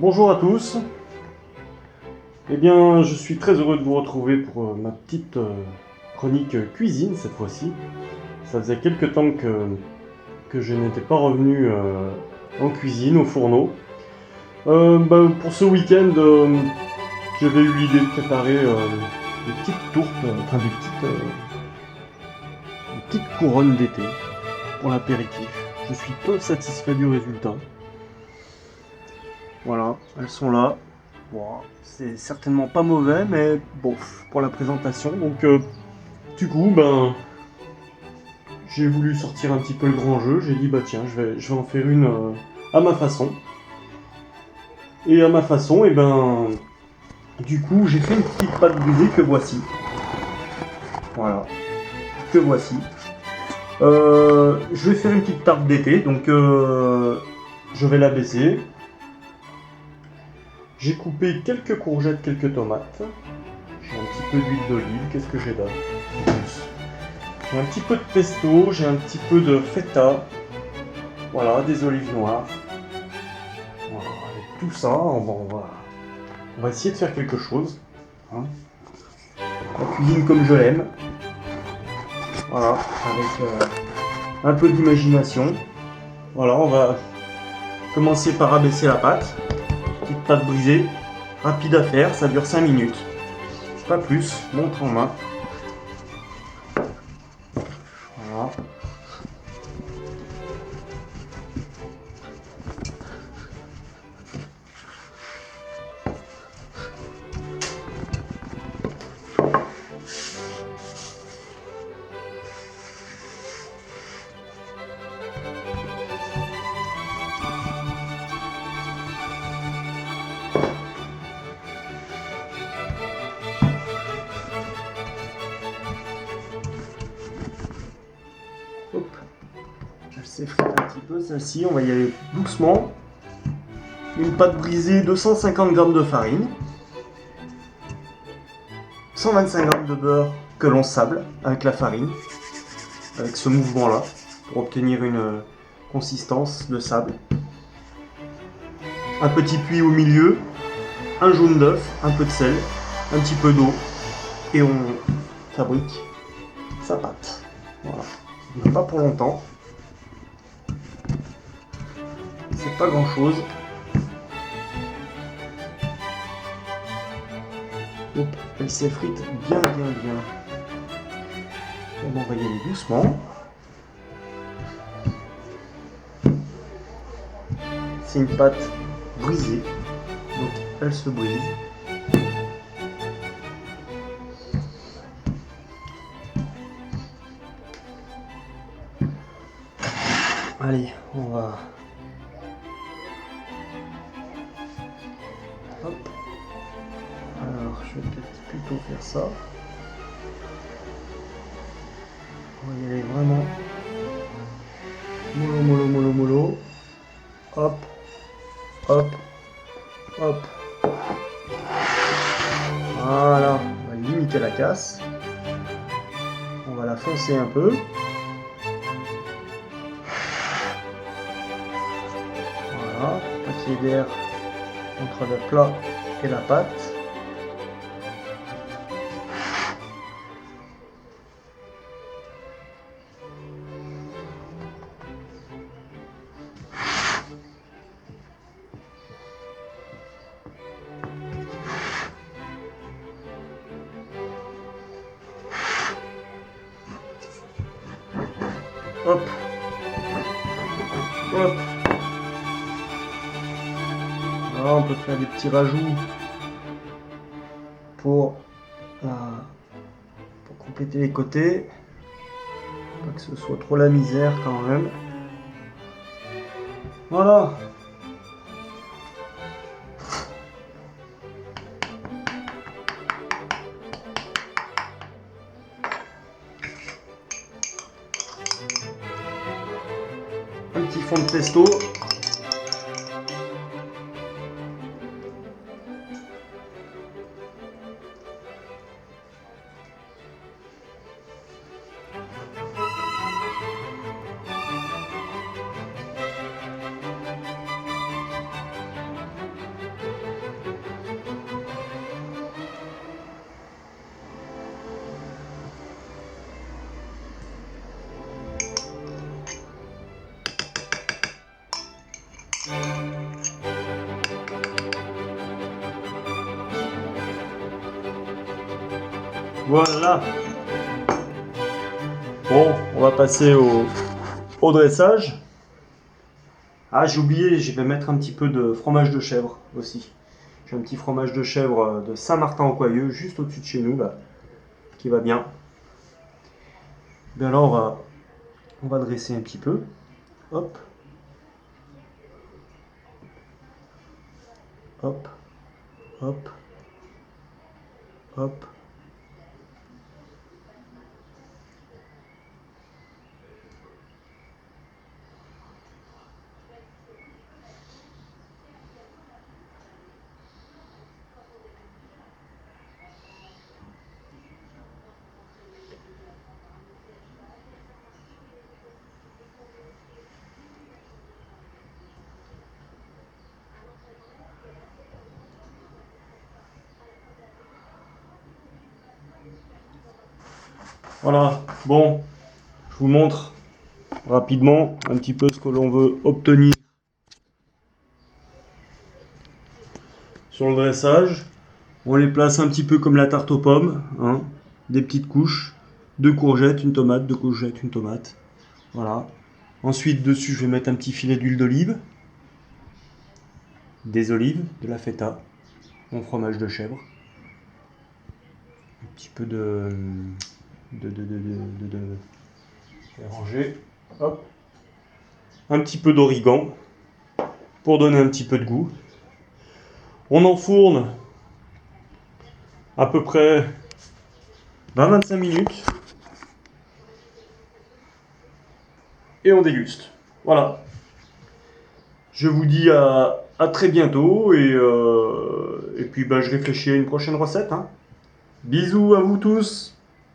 Bonjour à tous. Eh bien, je suis très heureux de vous retrouver pour ma petite chronique cuisine cette fois-ci. Ça faisait quelques temps que je n'étais pas revenu en cuisine, au fourneau. Pour ce week-end, j'avais eu l'idée de préparer des petites tourtes, des petites couronnes d'été pour l'apéritif. Je suis peu satisfait du résultat. Voilà, elles sont là. Bon, c'est certainement pas mauvais, mais bon, pour la présentation. Donc, du coup, j'ai voulu sortir un petit peu le grand jeu. J'ai dit, bah tiens, je vais en faire une à ma façon. Et à ma façon, du coup, j'ai fait une petite pâte brisée que voici. Voilà, que voici. Je vais faire une petite tarte d'été, donc je vais la baisser. J'ai coupé quelques courgettes, quelques tomates. J'ai un petit peu d'huile d'olive. Qu'est-ce que j'ai d'autre? J'ai un petit peu de pesto, j'ai un petit peu de feta. Voilà, des olives noires. Voilà, avec tout ça, on va essayer de faire quelque chose. Hein. La cuisine comme je l'aime. Voilà, avec un peu d'imagination. Voilà, on va commencer par abaisser la pâte. Petite pâte brisée, rapide à faire, ça dure 5 minutes. Pas plus, montre en main. Voilà. Hop. Elle s'effrite un petit peu celle-ci, on va y aller doucement. Une pâte brisée, 250 g de farine, 125 g de beurre que l'on sable avec la farine, avec ce mouvement-là, pour obtenir une consistance de sable. Un petit puits au milieu, un jaune d'œuf, un peu de sel, un petit peu d'eau, et on fabrique sa pâte. Voilà. Mais pas pour longtemps. C'est pas grand chose. Hop, elle s'effrite bien. On va y aller doucement. C'est une pâte brisée, donc elle se brise. Allez, on va... Hop. Alors, je vais peut-être plutôt faire ça. On va y aller vraiment mollo. Hop. Voilà, on va limiter la casse. On va la foncer un peu. Voilà, pas qu'il y ait d'air entre le plat et la pâte. Hop. Là, on peut faire des petits rajouts pour compléter les côtés. Pas que ce soit trop la misère quand même. Voilà. Un petit fond de pesto. Voilà. Bon, on va passer au dressage. Ah, j'ai oublié, je vais mettre un petit peu de fromage de chèvre aussi. J'ai un petit fromage de chèvre de Saint-Martin-en-Coyeux, juste au-dessus de chez nous, là, qui va bien. Bien alors, on va dresser un petit peu. Hop. Hop. Hop. Hop. Voilà. Bon, je vous montre rapidement un petit peu ce que l'on veut obtenir sur le dressage. On les place un petit peu comme la tarte aux pommes, hein, des petites couches, 2 courgettes, une tomate, 2 courgettes, une tomate. Voilà. Ensuite, dessus, je vais mettre un petit filet d'huile d'olive, des olives, de la feta, mon fromage de chèvre, un petit peu de ranger, hop, un petit peu d'origan pour donner un petit peu de goût. On enfourne à peu près 20-25 minutes et on déguste. Voilà. Je vous dis à très bientôt et puis bah, je réfléchis à une prochaine recette. Hein. Bisous à vous tous.